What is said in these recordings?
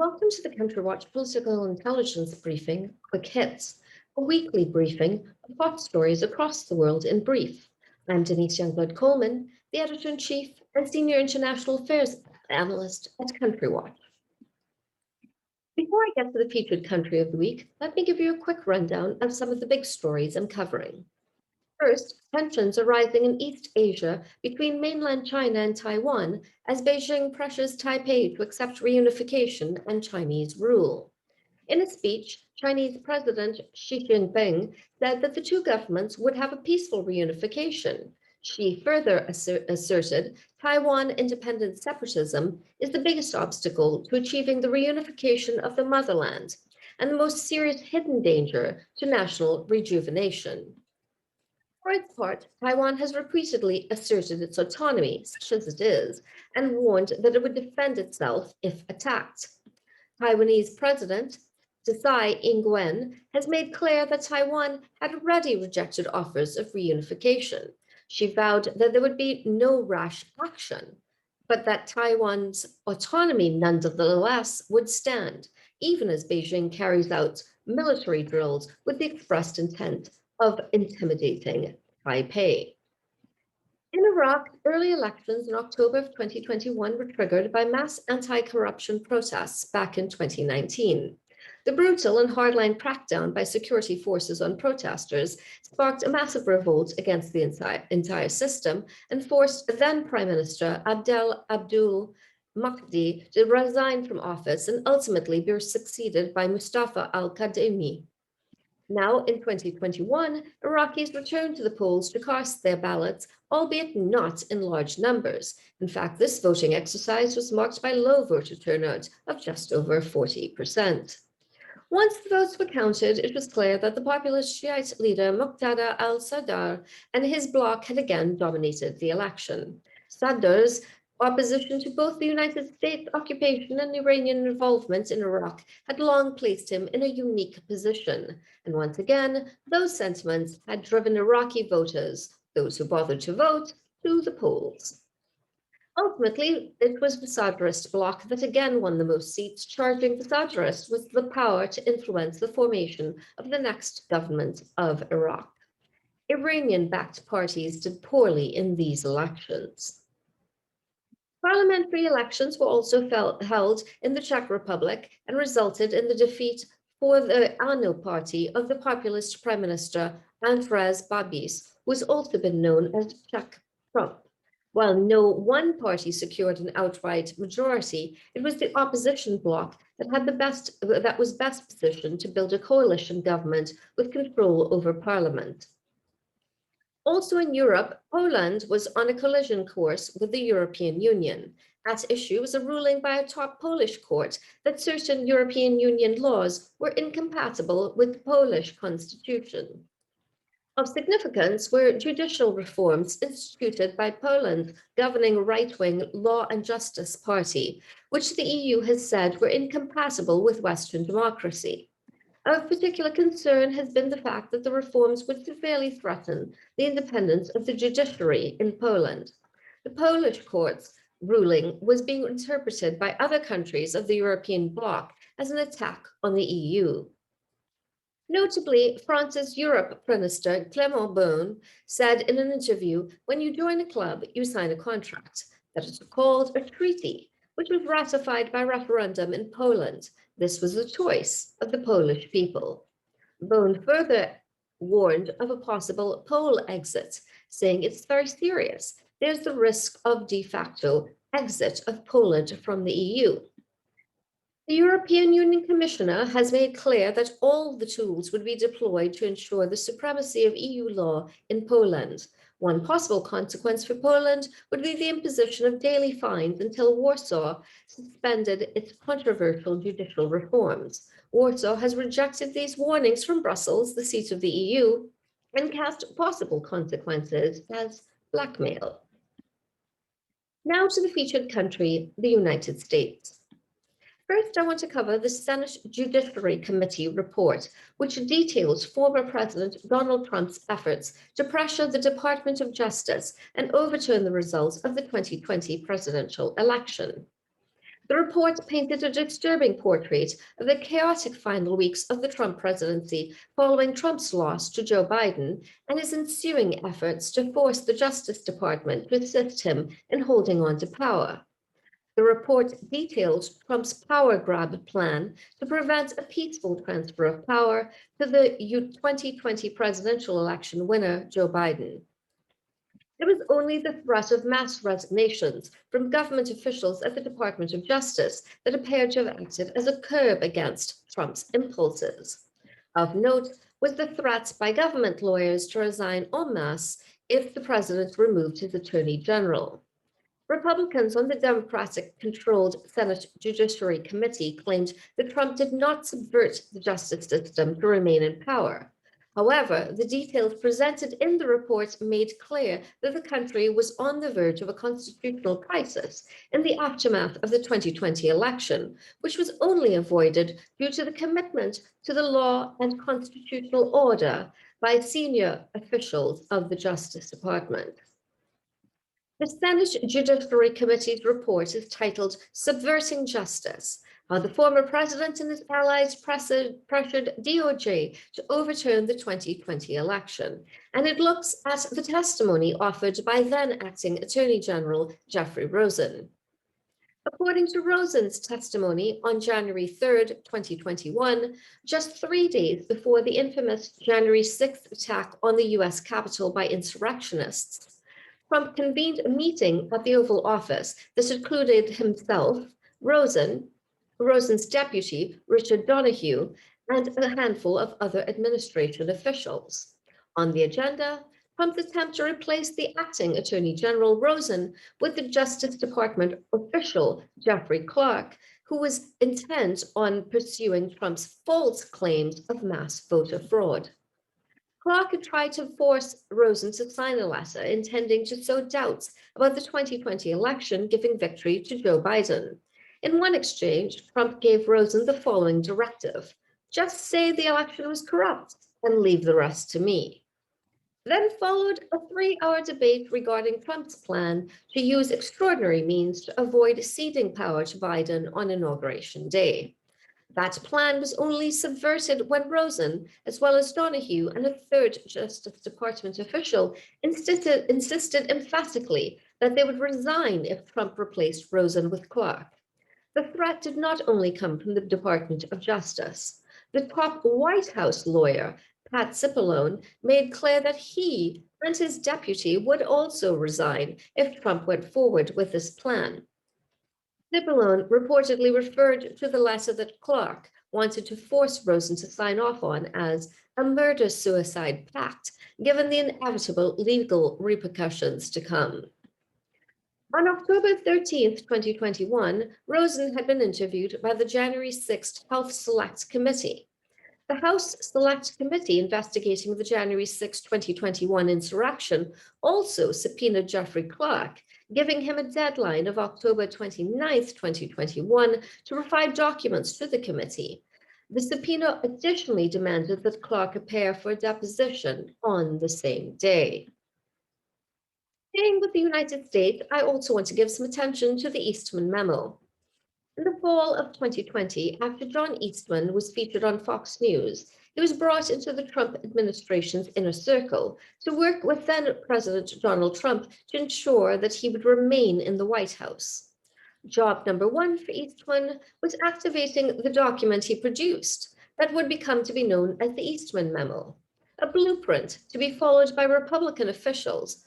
Welcome to the Country Watch Political Intelligence Briefing, Quick Hits, a weekly briefing of hot stories across the world in brief. I'm Denise Youngblood Coleman, the Editor-in-Chief and Senior International Affairs Analyst at Country Watch. Before I get to the featured country of the week, let me give you a quick rundown of some of the big stories I'm covering. First, tensions are rising in East Asia between mainland China and Taiwan as Beijing pressures Taipei to accept reunification and Chinese rule. In a speech, Chinese President Xi Jinping said that the two governments would have a peaceful reunification. Xi further asserted Taiwan independent separatism is the biggest obstacle to achieving the reunification of the motherland and the most serious hidden danger to national rejuvenation. For its part, Taiwan has repeatedly asserted its autonomy, such as it is, and warned that it would defend itself if attacked. Taiwanese President Tsai Ing-wen has made clear that Taiwan had already rejected offers of reunification. She vowed that there would be no rash action, but that Taiwan's autonomy nonetheless would stand, even as Beijing carries out military drills with the expressed intent of intimidating Taipei. In Iraq, early elections in October of 2021 were triggered by mass anti-corruption protests back in 2019. The brutal and hardline crackdown by security forces on protesters sparked a massive revolt against the entire system and forced then Prime Minister Abdul Mahdi to resign from office and ultimately be succeeded by Mustafa al-Kadhimi. Now, in 2021, Iraqis returned to the polls to cast their ballots, albeit not in large numbers. In fact, this voting exercise was marked by low voter turnout of just over 40%. Once the votes were counted, it was clear that the populist Shiite leader Muqtada al-Sadr and his bloc had again dominated the election. Sadr's opposition to both the United States occupation and Iranian involvement in Iraq had long placed him in a unique position. And once again, those sentiments had driven Iraqi voters, those who bothered to vote, to the polls. Ultimately, it was the Sadrist bloc that again won the most seats, charging the Sadrists with the power to influence the formation of the next government of Iraq. Iranian-backed parties did poorly in these elections. Parliamentary elections were also held in the Czech Republic and resulted in the defeat for the ANO party of the populist Prime Minister Andrej Babiš, who has also been known as Czech Trump. While no one party secured an outright majority, it was the opposition bloc that was best positioned to build a coalition government with control over parliament. Also in Europe, Poland was on a collision course with the European Union. At issue was a ruling by a top Polish court that certain European Union laws were incompatible with the Polish constitution. Of significance were judicial reforms instituted by Poland's governing right-wing Law and Justice Party, which the EU has said were incompatible with Western democracy. Of particular concern has been the fact that the reforms would severely threaten the independence of the judiciary in Poland. The Polish court's ruling was being interpreted by other countries of the European bloc as an attack on the EU. Notably, France's Europe Minister Clément Beaune said in an interview, when you join a club, you sign a contract. That is called a treaty, which was ratified by referendum in Poland. This was the choice of the Polish people. Beaune further warned of a possible Pole exit, saying it's very serious. There's the risk of de facto exit of Poland from the EU. The European Union Commissioner has made clear that all the tools would be deployed to ensure the supremacy of EU law in Poland. One possible consequence for Poland would be the imposition of daily fines until Warsaw suspended its controversial judicial reforms. Warsaw has rejected these warnings from Brussels, the seat of the EU, and cast possible consequences as blackmail. Now to the featured country, the United States. First, I want to cover the Senate Judiciary Committee report, which details former President Donald Trump's efforts to pressure the Department of Justice and overturn the results of the 2020 presidential election. The report painted a disturbing portrait of the chaotic final weeks of the Trump presidency following Trump's loss to Joe Biden and his ensuing efforts to force the Justice Department to assist him in holding on to power. The report detailed Trump's power grab plan to prevent a peaceful transfer of power to the 2020 presidential election winner, Joe Biden. It was only the threat of mass resignations from government officials at the Department of Justice that appeared to have acted as a curb against Trump's impulses. Of note was the threats by government lawyers to resign en masse if the president removed his attorney general. Republicans on the Democratic-controlled Senate Judiciary Committee claimed that Trump did not subvert the justice system to remain in power. However, the details presented in the report made clear that the country was on the verge of a constitutional crisis in the aftermath of the 2020 election, which was only avoided due to the commitment to the law and constitutional order by senior officials of the Justice Department. The Senate Judiciary Committee's report is titled Subverting Justice: How the Former President and his Allies Pressured DOJ to Overturn the 2020 Election, and it looks at the testimony offered by then Acting Attorney General Jeffrey Rosen. According to Rosen's testimony on January 3rd, 2021, just 3 days before the infamous January 6th attack on the US Capitol by insurrectionists, Trump convened a meeting at the Oval Office that included himself, Rosen's deputy, Richard Donahue, and a handful of other administration officials. On the agenda, Trump's attempt to replace the acting Attorney General Rosen with the Justice Department official, Jeffrey Clark, who was intent on pursuing Trump's false claims of mass voter fraud. Clark had tried to force Rosen to sign a letter intending to sow doubts about the 2020 election, giving victory to Joe Biden. In one exchange, Trump gave Rosen the following directive: just say the election was corrupt and leave the rest to me. Then followed a 3-hour debate regarding Trump's plan to use extraordinary means to avoid ceding power to Biden on Inauguration Day. That plan was only subverted when Rosen, as well as Donahue and a third Justice Department official, insisted emphatically that they would resign if Trump replaced Rosen with Clark. The threat did not only come from the Department of Justice. The top White House lawyer, Pat Cipollone, made clear that he and his deputy would also resign if Trump went forward with this plan. Cipollone reportedly referred to the letter that Clark wanted to force Rosen to sign off on as a murder-suicide pact, given the inevitable legal repercussions to come. On October 13th, 2021, Rosen had been interviewed by the January 6th House Select Committee. The House Select Committee investigating the January 6, 2021 insurrection also subpoenaed Jeffrey Clark, giving him a deadline of October 29, 2021 to provide documents to the committee. The subpoena additionally demanded that Clark appear for a deposition on the same day. Staying with the United States, I also want to give some attention to the Eastman Memo. In the fall of 2020, after John Eastman was featured on Fox News, he was brought into the Trump administration's inner circle to work with then President Donald Trump to ensure that he would remain in the White House. Job number one for Eastman was activating the document he produced that would become to be known as the Eastman Memo, a blueprint to be followed by Republican officials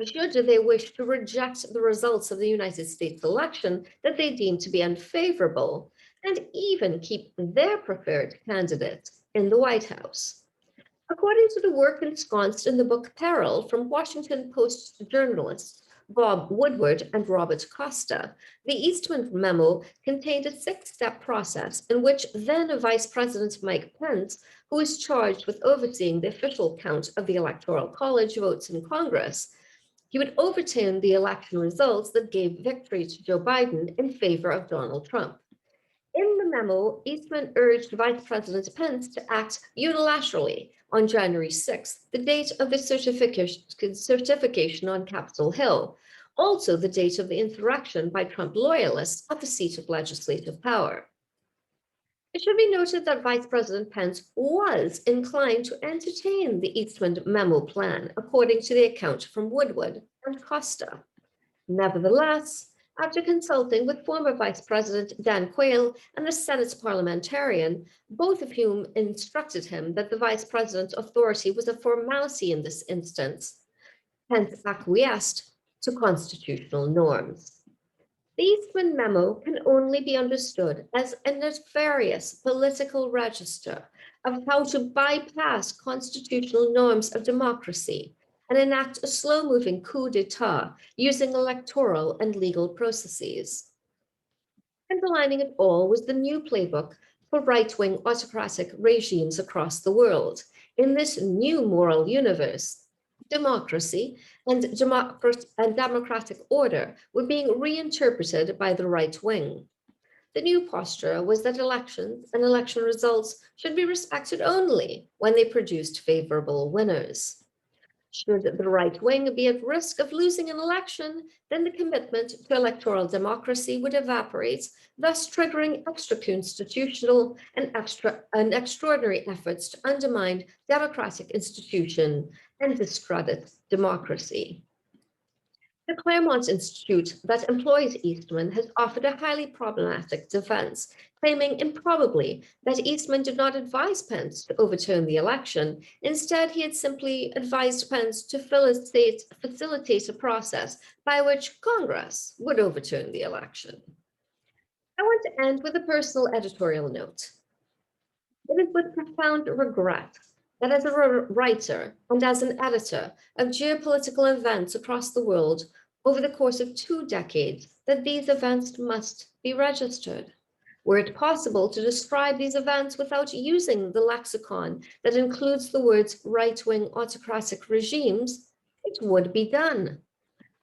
should they wish to reject the results of the United States election that they deem to be unfavorable, and even keep their preferred candidate in the White House. According to the work ensconced in the book Peril from Washington Post journalists Bob Woodward and Robert Costa, the Eastman Memo contained a 6-step process in which then Vice President Mike Pence, who was charged with overseeing the official count of the Electoral College votes in Congress, he would overturn the election results that gave victory to Joe Biden in favor of Donald Trump. In the memo, Eastman urged Vice President Pence to act unilaterally on January 6th, the date of the certification on Capitol Hill, also the date of the insurrection by Trump loyalists at the seat of legislative power. It should be noted that Vice President Pence was inclined to entertain the Eastman Memo plan, according to the account from Woodward and Costa. Nevertheless, after consulting with former Vice President Dan Quayle and the Senate's parliamentarian, both of whom instructed him that the Vice President's authority was a formality in this instance, Pence acquiesced to constitutional norms. The Eastman Memo can only be understood as a nefarious political register of how to bypass constitutional norms of democracy and enact a slow-moving coup d'etat using electoral and legal processes. Underlining it all was the new playbook for right-wing autocratic regimes across the world. In this new moral universe, democracy and democratic order were being reinterpreted by the right wing. The new posture was that elections and election results should be respected only when they produced favorable winners. Should the right wing be at risk of losing an election, then the commitment to electoral democracy would evaporate, thus triggering extra-constitutional and extraordinary efforts to undermine democratic institutions and discredit democracy. The Claremont Institute that employs Eastman has offered a highly problematic defense, claiming improbably that Eastman did not advise Pence to overturn the election. Instead, he had simply advised Pence to facilitate a process by which Congress would overturn the election. I want to end with a personal editorial note. It is with profound regret that as a writer and as an editor of geopolitical events across the world over the course of 2 decades, that these events must be registered. Were it possible to describe these events without using the lexicon that includes the words right-wing autocratic regimes, it would be done.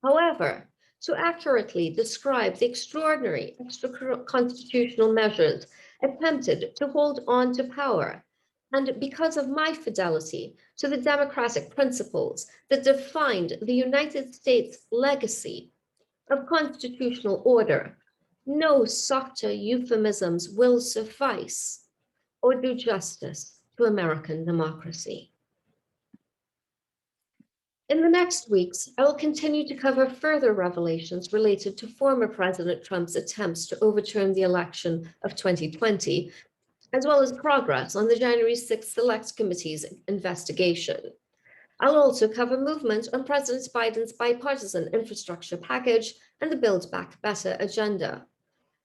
However, to accurately describe the extraordinary extra-constitutional measures attempted to hold on to power, and because of my fidelity to the democratic principles that defined the United States legacy of constitutional order, no softer euphemisms will suffice or do justice to American democracy. In the next weeks, I will continue to cover further revelations related to former President Trump's attempts to overturn the election of 2020, as well as progress on the January 6th Select Committee's investigation. I'll also cover movement on President Biden's bipartisan infrastructure package and the Build Back Better agenda.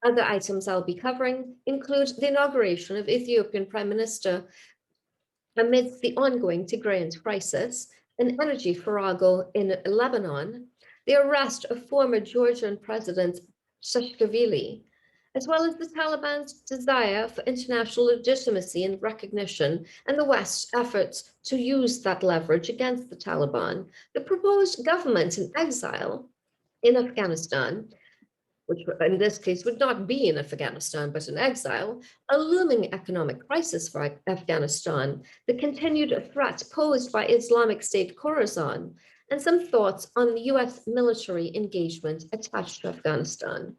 Other items I'll be covering include the inauguration of Ethiopian Prime Minister amidst the ongoing Tigrayan crisis, an energy farrago in Lebanon, the arrest of former Georgian President Saakashvili, as well as the Taliban's desire for international legitimacy and recognition and the West's efforts to use that leverage against the Taliban, the proposed government in exile in Afghanistan, which in this case would not be in Afghanistan, but in exile, a looming economic crisis for Afghanistan, the continued threat posed by Islamic State Khorasan, and some thoughts on the US military engagement attached to Afghanistan.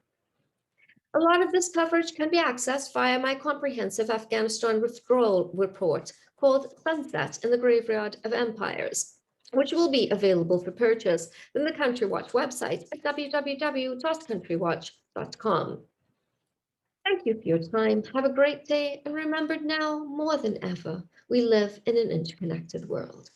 A lot of this coverage can be accessed via my comprehensive Afghanistan withdrawal report called Sunset in the Graveyard of Empires, which will be available for purchase from the Country Watch website at www.countrywatch.com. Thank you for your time. Have a great day. And remember now, more than ever, we live in an interconnected world.